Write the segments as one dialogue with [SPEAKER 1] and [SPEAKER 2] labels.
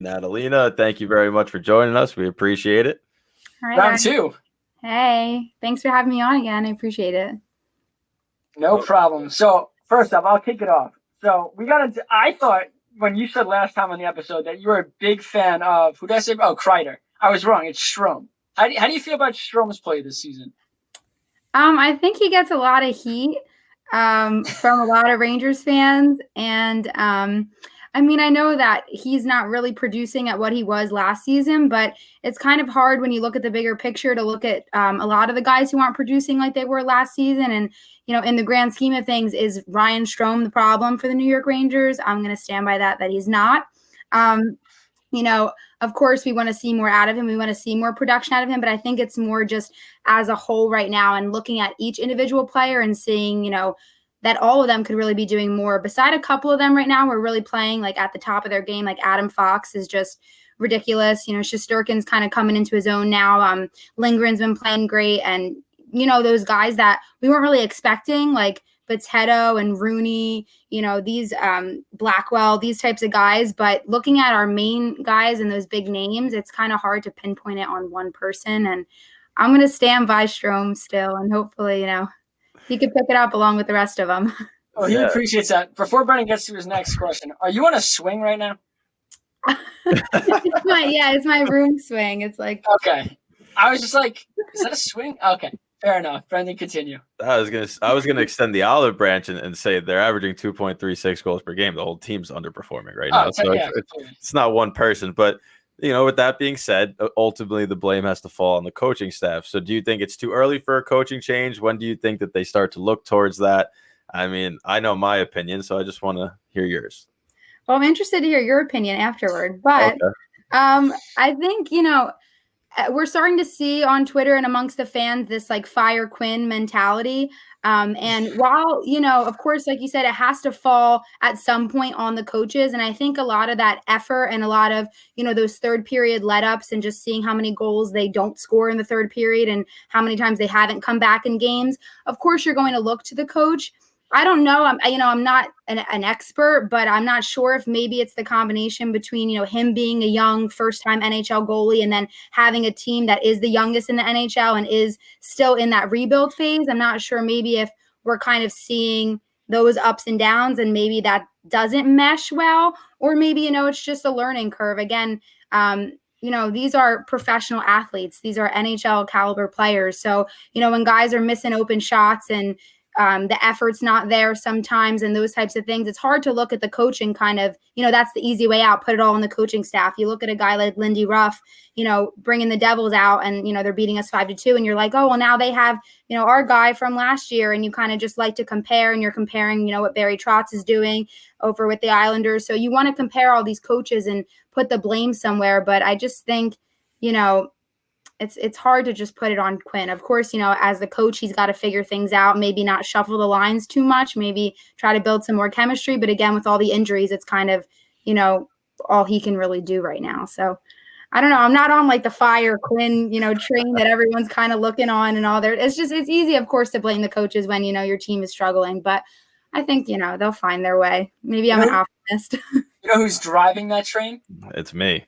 [SPEAKER 1] Natalina, thank you very much for joining us. We appreciate it.
[SPEAKER 2] All right,
[SPEAKER 3] Round
[SPEAKER 2] guys.
[SPEAKER 3] two.
[SPEAKER 2] Hey, thanks for having me on again. I appreciate it.
[SPEAKER 3] No problem. So first up, I'll kick it off. So we got into. I thought when you said last time on the episode that you were a big fan of who did I say? Oh, Kreider. I was wrong. It's Strome. How do you feel about Strome's play this season?
[SPEAKER 2] I think he gets a lot of heat from a lot of Rangers fans, and I mean, I know that he's not really producing at what he was last season, but it's kind of hard when you look at the bigger picture to look at a lot of the guys who aren't producing like they were last season. And in the grand scheme of things, is Ryan Strome the problem for the New York Rangers? I'm going to stand by that he's not. Um, of course, we want to see more out of him. We want to see more production out of him. But I think it's more just as a whole right now and looking at each individual player and seeing, that all of them could really be doing more. Beside a couple of them right now, we're really playing like at the top of their game. Like Adam Fox is just ridiculous. Shesterkin's kind of coming into his own now. Lindgren's been playing great. And, those guys that we weren't really expecting, like Potato and Rooney, these Blackwell, these types of guys. But looking at our main guys and those big names, it's kind of hard to pinpoint it on one person. And I'm going to stand by Strome still, and hopefully, he could pick it up along with the rest of them.
[SPEAKER 3] Oh, he appreciates that. Before Brennan gets to his next question, are you on a swing right now?
[SPEAKER 2] It's my room swing. It's like
[SPEAKER 3] okay. I was just like, is that a swing? Okay. Fair enough. Brendan, continue.
[SPEAKER 1] I was gonna extend the olive branch and say they're averaging 2.36 goals per game. The whole team's underperforming right now, so it's not one person. But with that being said, ultimately the blame has to fall on the coaching staff. So do you think it's too early for a coaching change? When do you think that they start to look towards that? I mean, I know my opinion, so I just want to hear yours.
[SPEAKER 2] Well, I'm interested to hear your opinion afterward, but okay. I think we're starting to see on Twitter and amongst the fans this like fire Quinn mentality. And while, of course, like you said, it has to fall at some point on the coaches. And I think a lot of that effort and a lot of, those third period let ups and just seeing how many goals they don't score in the third period and how many times they haven't come back in games. Of course, you're going to look to the coach. I don't know. I'm not an expert, but I'm not sure if maybe it's the combination between, him being a young first-time NHL goalie and then having a team that is the youngest in the NHL and is still in that rebuild phase. I'm not sure maybe if we're kind of seeing those ups and downs and maybe that doesn't mesh well, or maybe, it's just a learning curve. Again, these are professional athletes. These are NHL caliber players. So, when guys are missing open shots and the effort's not there sometimes and those types of things, it's hard to look at the coaching kind of, that's the easy way out, put it all on the coaching staff. You look at a guy like Lindy Ruff, bringing the Devils out and, they're beating us 5-2 and you're like, oh, well, now they have, our guy from last year, and you kind of just like to compare, and you're comparing, what Barry Trotz is doing over with the Islanders. So you want to compare all these coaches and put the blame somewhere. But I just think, it's hard to just put it on Quinn. Of course, as the coach, he's got to figure things out, maybe not shuffle the lines too much, maybe try to build some more chemistry. But again, with all the injuries, it's kind of, all he can really do right now. So I don't know. I'm not on like the fire Quinn, train that everyone's kind of looking on and all there. It's easy, of course, to blame the coaches when, your team is struggling. But I think, they'll find their way. Maybe I'm an optimist.
[SPEAKER 3] You know who's driving that train?
[SPEAKER 1] It's me.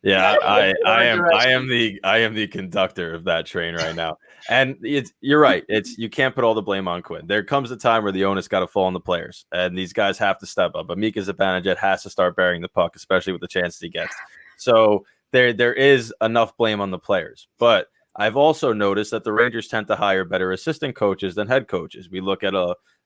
[SPEAKER 1] Yeah, I am the conductor of that train right now. And you're right. You can't put all the blame on Quinn. There comes a time where the onus got to fall on the players, and these guys have to step up. But Mika Zibanejad has to start bearing the puck, especially with the chances he gets. So there is enough blame on the players. But I've also noticed that the Rangers tend to hire better assistant coaches than head coaches. We look at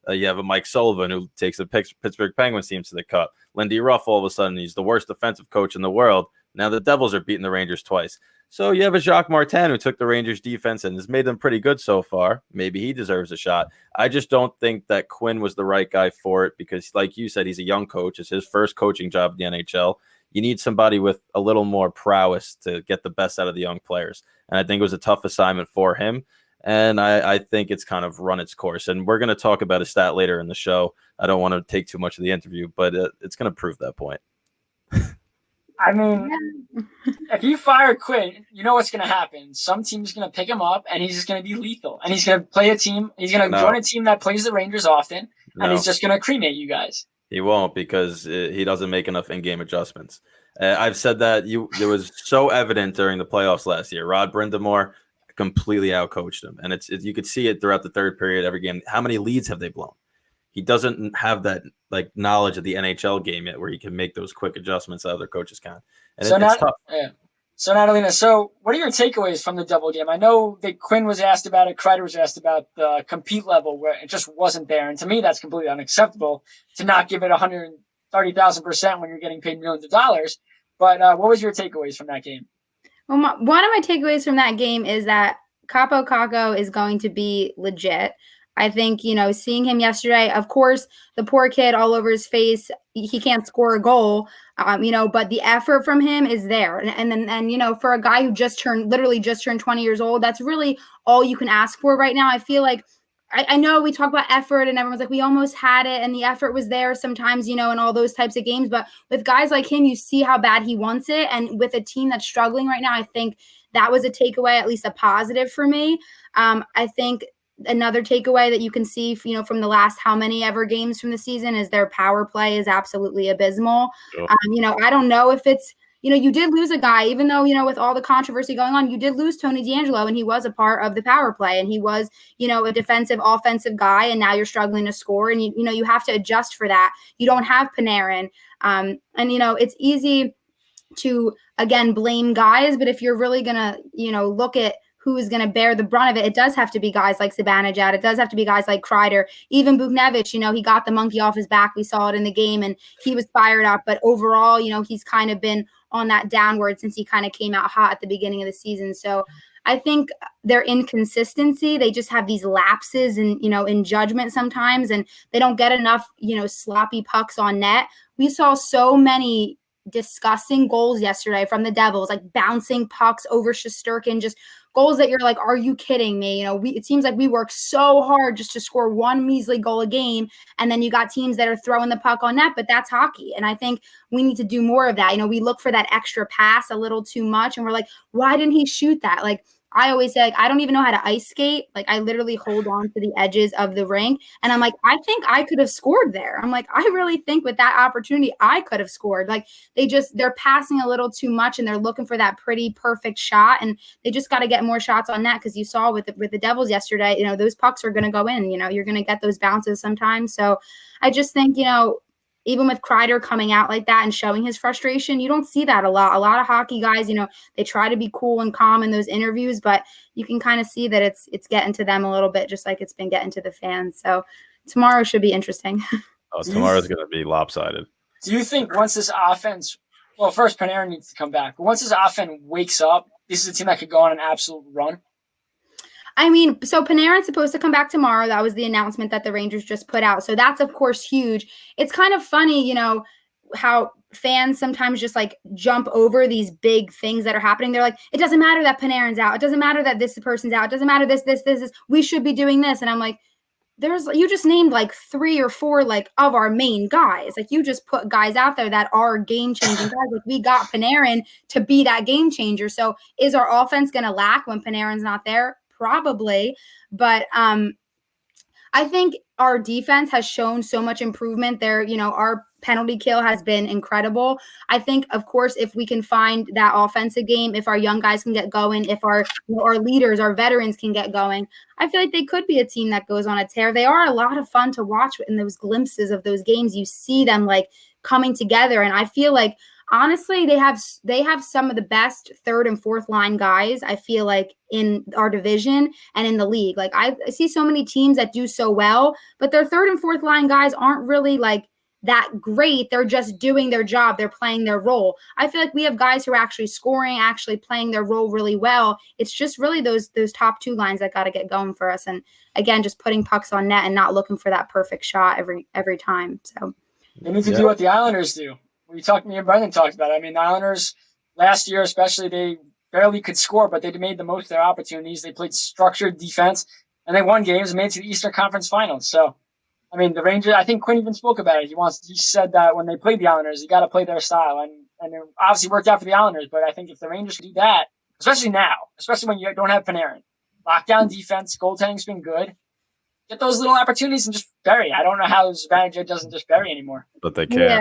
[SPEAKER 1] you have a Mike Sullivan who takes the Pittsburgh Penguins teams to the cup. Lindy Ruff, all of a sudden, he's the worst defensive coach in the world. Now the Devils are beating the Rangers twice. So you have a Jacques Martin who took the Rangers defense and has made them pretty good so far. Maybe he deserves a shot. I just don't think that Quinn was the right guy for it because, like you said, he's a young coach. It's his first coaching job in the NHL. You need somebody with a little more prowess to get the best out of the young players. And I think it was a tough assignment for him. And I think it's kind of run its course. And we're going to talk about a stat later in the show. I don't want to take too much of the interview, but it's going to prove that point.
[SPEAKER 3] I mean, if you fire Quinn, you know what's going to happen. Some team's going to pick him up, and he's just going to be lethal. And he's going to play a team. He's going to join a team that plays the Rangers often, and he's just going to cremate you guys.
[SPEAKER 1] He won't because he doesn't make enough in-game adjustments. I've said that it was so evident during the playoffs last year. Rod Brindamore completely outcoached him, and you could see it throughout the third period every game. How many leads have they blown? He doesn't have that like knowledge of the NHL game yet, where he can make those quick adjustments that other coaches can. And it's tough.
[SPEAKER 3] Yeah. So Natalia, so what are your takeaways from the double game? I know that Quinn was asked about it, Kreider was asked about the compete level where it just wasn't there, and to me that's completely unacceptable to not give it 130,000% when you're getting paid millions of dollars. But what was your takeaways from that game?
[SPEAKER 2] Well, one of my takeaways from that game is that Capo Caco is going to be legit. I think, seeing him yesterday, of course, the poor kid all over his face, he can't score a goal, but the effort from him is there. And for a guy who literally just turned 20 years old, that's really all you can ask for right now. I feel like, I know we talk about effort and everyone's like, we almost had it and the effort was there sometimes, in all those types of games. But with guys like him, you see how bad he wants it. And with a team that's struggling right now, I think that was a takeaway, at least a positive for me. I think another takeaway that you can see, from the last how many ever games from the season is their power play is absolutely abysmal.
[SPEAKER 1] Sure.
[SPEAKER 2] I don't know if it's, you did lose a guy, even though, with all the controversy going on, you did lose Tony DeAngelo, and he was a part of the power play, and he was, a defensive, offensive guy, and now you're struggling to score, and you have to adjust for that. You don't have Panarin, and it's easy to, again, blame guys, but if you're really gonna, look at who is going to bear the brunt of it, it does have to be guys like Zibanejad. It does have to be guys like Kreider. Even Buchnevich, he got the monkey off his back. We saw it in the game, and he was fired up. But overall, he's kind of been on that downward since he kind of came out hot at the beginning of the season. So I think their inconsistency, they just have these lapses in judgment sometimes, and they don't get enough, sloppy pucks on net. We saw so many disgusting goals yesterday from the Devils, like bouncing pucks over Shesterkin, just goals that you're like, are you kidding me? It seems like we work so hard just to score one measly goal a game, and then you got teams that are throwing the puck on net, but that's hockey. And I think we need to do more of that. We look for that extra pass a little too much, and we're like, why didn't he shoot that? Like, I always say, I don't even know how to ice skate. Like, I literally hold on to the edges of the rink, and I'm like, I think I could have scored there. I'm like, I really think with that opportunity, I could have scored. Like, they're passing a little too much, and they're looking for that pretty perfect shot, and they just got to get more shots on net, because you saw with the Devils yesterday, those pucks are going to go in. You're going to get those bounces sometimes. So I just think, even with Kreider coming out like that and showing his frustration, you don't see that a lot. A lot of hockey guys, they try to be cool and calm in those interviews, but you can kind of see that it's getting to them a little bit, just like it's been getting to the fans. So tomorrow should be interesting.
[SPEAKER 1] Oh, tomorrow's going to be lopsided.
[SPEAKER 3] Do you think once this offense, well, first Panarin needs to come back, but once this offense wakes up, this is a team that could go on an absolute run?
[SPEAKER 2] I mean, so Panarin's supposed to come back tomorrow. That was the announcement that the Rangers just put out. So that's, of course, huge. It's kind of funny, how fans sometimes just like jump over these big things that are happening. They're like, it doesn't matter that Panarin's out. It doesn't matter that this person's out. It doesn't matter this. We should be doing this. And I'm like, you just named like 3 or 4 like of our main guys. Like, you just put guys out there that are game changing guys. Like, we got Panarin to be that game changer. So is our offense going to lack when Panarin's not there? Probably. But I think our defense has shown so much improvement there. Our penalty kill has been incredible. I think, of course, if we can find that offensive game, if our young guys can get going, if our leaders, our veterans can get going, I feel like they could be a team that goes on a tear. They are a lot of fun to watch in those glimpses of those games. You see them like coming together. And I feel like, honestly, they have some of the best third and fourth line guys, I feel like, in our division and in the league. Like, I see so many teams that do so well, but their third and fourth line guys aren't really like that great. They're just doing their job. They're playing their role. I feel like we have guys who are actually scoring, actually playing their role really well. It's just really those top 2 lines that got to get going for us. And again, just putting pucks on net and not looking for that perfect shot every time. So
[SPEAKER 3] they need to do what the Islanders do. Me and Brendan talked about it. I mean, the Islanders last year especially, they barely could score, but they made the most of their opportunities. They played structured defense, and they won games and made it to the Eastern Conference Finals. So, I mean, the Rangers, I think Quinn even spoke about it. He said that when they played the Islanders, you got to play their style. And it obviously worked out for the Islanders, but I think if the Rangers could do that, especially now, especially when you don't have Panarin, lockdown defense, goaltending's been good. Get those little opportunities and just bury. I don't know how Zibanejad doesn't just bury anymore.
[SPEAKER 1] But they can.
[SPEAKER 2] Yeah.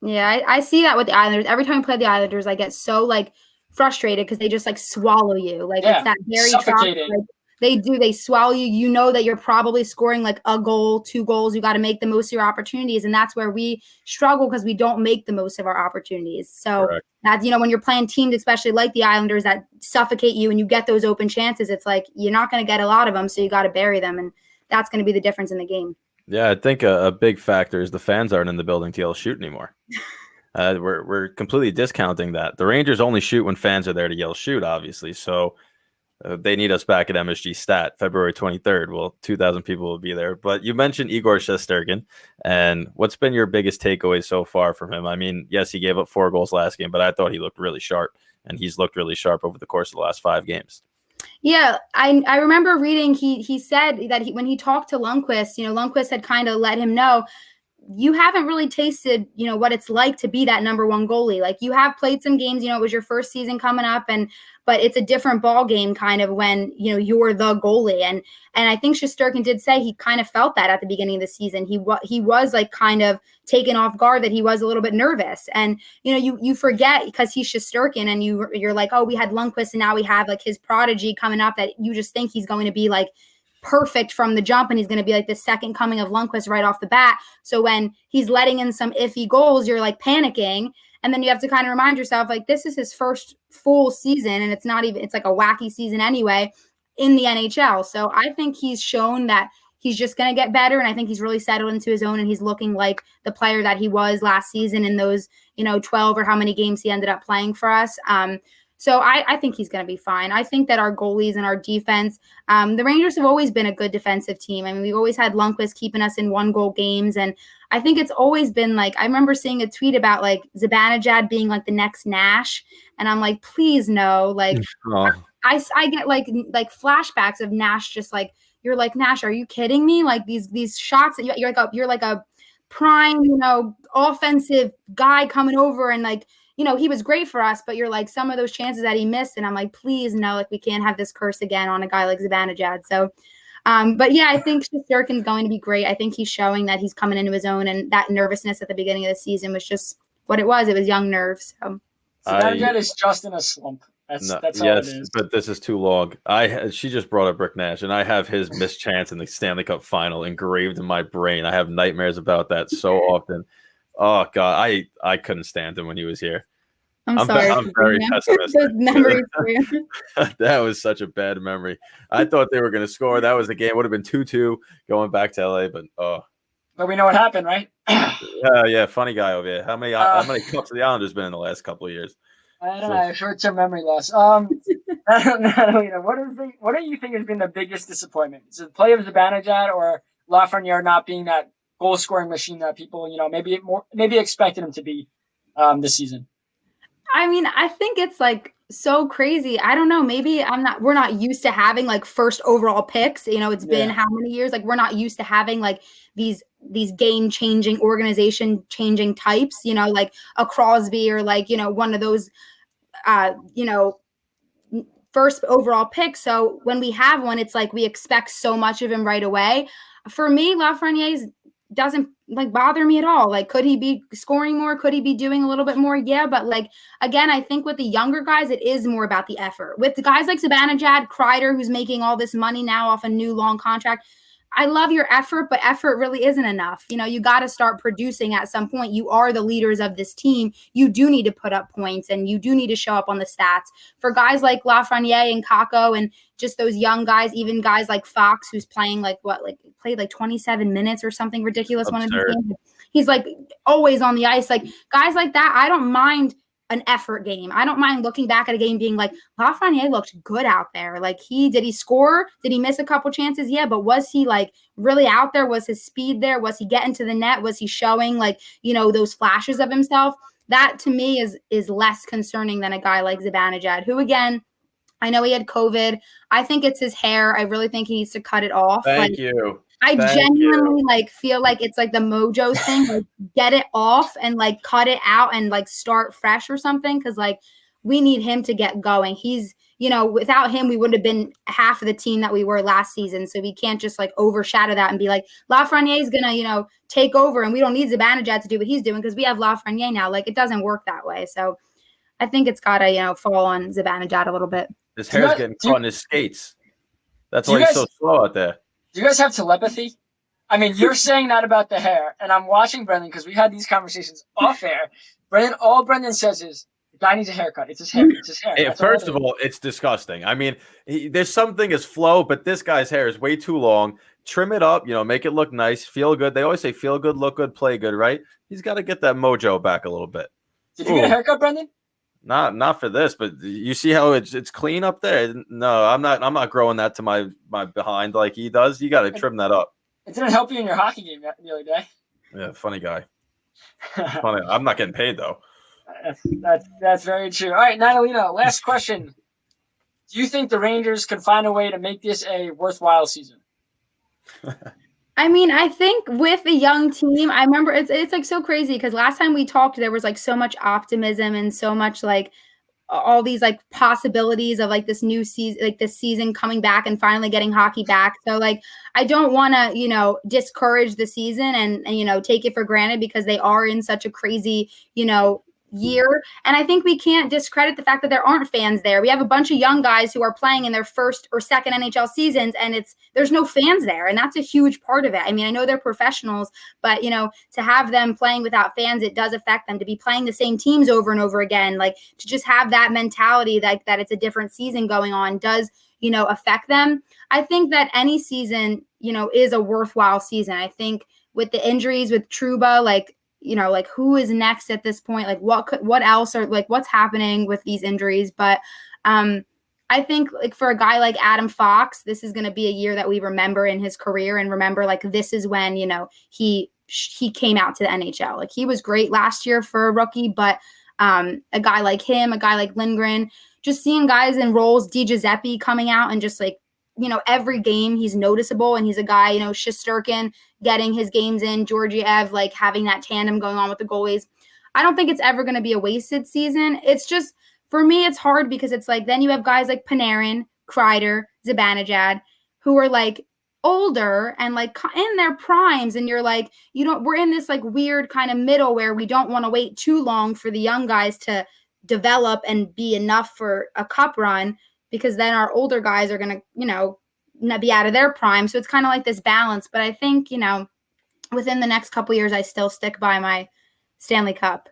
[SPEAKER 2] Yeah, I see that with the Islanders. Every time I play the Islanders, I get so like frustrated because they just like swallow you. Like it's that Barry Trotz. Like, they swallow you. You know that you're probably scoring like a goal, 2 goals. You got to make the most of your opportunities, and that's where we struggle because we don't make the most of our opportunities. So that's when you're playing teams, especially like the Islanders, that suffocate you and you get those open chances. It's like you're not going to get a lot of them, so you got to bury them, and that's going to be the difference in the game.
[SPEAKER 1] Yeah, I think a big factor is the fans aren't in the building to yell shoot anymore. We're completely discounting that. The Rangers only shoot when fans are there to yell shoot, obviously. So they need us back at MSG Stat, February 23rd. Well, 2,000 people will be there. But you mentioned Igor Shesterkin, and what's been your biggest takeaway so far from him? I mean, yes, he gave up 4 goals last game, but I thought he looked really sharp, and he's looked really sharp over the course of the last 5 games.
[SPEAKER 2] Yeah, I remember reading he said that when he talked to Lundqvist, Lundqvist had kind of let him know, you haven't really tasted, what it's like to be that number 1 goalie. Like you have played some games, it was your first season coming up, but it's a different ball game kind of when, you're the goalie. And I think Shesterkin did say he kind of felt that at the beginning of the season. He was like kind of taken off guard, that he was a little bit nervous. And, you forget because he's Shesterkin and you're like, oh, we had Lundqvist and now we have like his prodigy coming up, that you just think he's going to be like perfect from the jump and he's going to be like the second coming of Lundqvist right off the bat. So when he's letting in some iffy goals, you're like panicking. And then you have to kind of remind yourself, like, this is his first full season, and it's like a wacky season anyway in the NHL. So I think he's shown that he's just going to get better, and I think he's really settled into his own, and he's looking like the player that he was last season in those, 12 or how many games he ended up playing for us. So I think he's going to be fine. I think that our goalies and our defense, the Rangers have always been a good defensive team. I mean, we've always had Lundqvist keeping us in 1-goal games. And I think it's always been like, I remember seeing a tweet about like Zibanejad being like the next Nash. And I'm like, please no. Like I get like flashbacks of Nash, just like, you're like, Nash, are you kidding me? Like these shots that you're like a prime, offensive guy coming over and like, he was great for us, but you're like some of those chances that he missed. And I'm like, please no, like we can't have this curse again on a guy like Zibanejad. So, but yeah, I think Shesterkin's going to be great. I think he's showing that he's coming into his own, and that nervousness at the beginning of the season was just what it was. It was young nerves. So
[SPEAKER 3] Zibanejad is just in a slump. That's all it is.
[SPEAKER 1] But this is too long. She just brought up Rick Nash, and I have his missed chance in the Stanley Cup final engraved in my brain. I have nightmares about that so often. Oh God, I couldn't stand him when he was here.
[SPEAKER 2] I'm sorry.
[SPEAKER 1] I'm very pessimistic.
[SPEAKER 2] Those memories for you.
[SPEAKER 1] That was such a bad memory. I thought they were going to score. That was the game. Would have been 2-2 going back to LA, but
[SPEAKER 3] But we know what happened, right?
[SPEAKER 1] Yeah, funny guy over here. How many cups of the Islanders been in the last couple of years?
[SPEAKER 3] I don't know. Short-term memory loss. Natalia, what do you think has been the biggest disappointment? Is it the play of Zibanejad or Lafreniere not being that goal-scoring machine that people, maybe expected him to be this season?
[SPEAKER 2] I mean, I think it's like so crazy. I don't know. Maybe we're not used to having like first overall picks. It's been how many years? Like we're not used to having like these game changing, organization changing types, like a Crosby or like, one of those, first overall picks. So when we have one, it's like we expect so much of him right away. For me, Lafreniere doesn't like bother me at all. Like, could he be scoring more? Could he be doing a little bit more? Yeah. But like, again, I think with the younger guys, it is more about the effort. With the guys like Zibanejad, Kreider, who's making all this money now off a new long contract, I love your effort, but effort really isn't enough. You got to start producing at some point. You are the leaders of this team. You do need to put up points and you do need to show up on the stats. For guys like Lafreniere and Kakko and just those young guys, even guys like Fox, who's playing played like 27 minutes or something ridiculous. One of these games. He's like always on the ice. Like guys like that, I don't mind an effort game. I don't mind looking back at a game being like, Lafreniere looked good out there. Like did he score? Did he miss a couple chances? Yeah, but was he like really out there? Was his speed there? Was he getting to the net? Was he showing like, those flashes of himself? That to me is less concerning than a guy like Zibanejad, who again, I know he had COVID. I think it's his hair. I really think he needs to cut it off.
[SPEAKER 1] Thank you.
[SPEAKER 2] I genuinely feel like it's like the mojo thing, like get it off and like cut it out and like start fresh or something. Cause like we need him to get going. He's, without him, we would have been half of the team that we were last season. So we can't just like overshadow that and be like, Lafreniere is going to, take over and we don't need Zibanejad to do what he's doing because we have Lafreniere now. Like, it doesn't work that way. So I think it's got to, fall on Zibanejad a little bit.
[SPEAKER 1] His hair's getting caught in his skates. That's why he's so slow out there.
[SPEAKER 3] Do you guys have telepathy? I mean, you're saying that about the hair, and I'm watching Brendan because we had these conversations off air. All Brendan says is, the guy needs a haircut. It's his hair. It's his hair.
[SPEAKER 1] First of all, it's disgusting. I mean, there's something as flow, but this guy's hair is way too long. Trim it up, make it look nice, feel good. They always say feel good, look good, play good, right? He's got to get that mojo back a little bit.
[SPEAKER 3] Did you get a haircut, Brendan?
[SPEAKER 1] Not for this, but you see how it's clean up there. No, I'm not growing that to my behind like he does. You got to trim that up.
[SPEAKER 3] It didn't help you in your hockey game the other day.
[SPEAKER 1] Yeah, funny guy. Funny. I'm not getting paid though.
[SPEAKER 3] That's very true. All right, Natalina, last question. Do you think the Rangers could find a way to make this a worthwhile season?
[SPEAKER 2] I mean, I think with a young team, I remember it's like so crazy because last time we talked, there was like so much optimism and so much like all these like possibilities of like this new season, like this season coming back and finally getting hockey back. So like, I don't want to, discourage the season and, take it for granted because they are in such a crazy, year. And I think we can't discredit the fact that there aren't fans there. We have a bunch of young guys who are playing in their first or second NHL seasons and there's no fans there. And that's a huge part of it. I mean, I know they're professionals, but to have them playing without fans, it does affect them. To be playing the same teams over and over again, like to just have that mentality that it's a different season going on does, affect them. I think that any season, is a worthwhile season. I think with the injuries with Trouba, like who is next at this point? Like what else are like what's happening with these injuries? But I think like for a guy like Adam Fox, this is going to be a year that we remember in his career and remember like this is when, he came out to the NHL. Like he was great last year for a rookie, but a guy like him, a guy like Lindgren, just seeing guys in roles, DiGiuseppe coming out and just like, every game he's noticeable and he's a guy, Shesterkin getting his games in, Georgiev, like having that tandem going on with the goalies. I don't think it's ever going to be a wasted season. It's just, for me, it's hard because it's like, then you have guys like Panarin, Kreider, Zibanejad, who are like older and like in their primes. And you're like, we're in this like weird kind of middle where we don't want to wait too long for the young guys to develop and be enough for a cup run, because then our older guys are going to, not be out of their prime. So it's kind of like this balance. But I think, within the next couple years, I still stick by my Stanley Cup.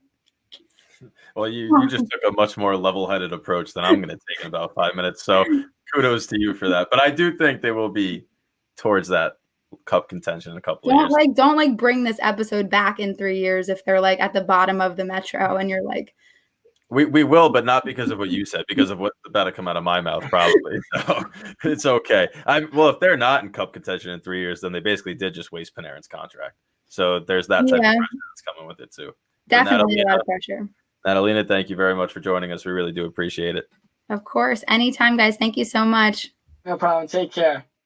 [SPEAKER 1] Well, you just took a much more level-headed approach than I'm going to take in about 5 minutes. So kudos to you for that. But I do think they will be towards that cup contention in a couple of years.
[SPEAKER 2] Don't bring this episode back in 3 years if they're like at the bottom of the Metro and you're like,
[SPEAKER 1] We will, but not because of what you said, because of what about to come out of my mouth, probably. So it's okay. Well, if they're not in cup contention in 3 years, then they basically did just waste Panarin's contract. So there's that type of pressure that's coming with it too.
[SPEAKER 2] Definitely a lot of pressure.
[SPEAKER 1] Natalina, thank you very much for joining us. We really do appreciate it.
[SPEAKER 2] Of course. Anytime, guys. Thank you so much.
[SPEAKER 3] No problem. Take care.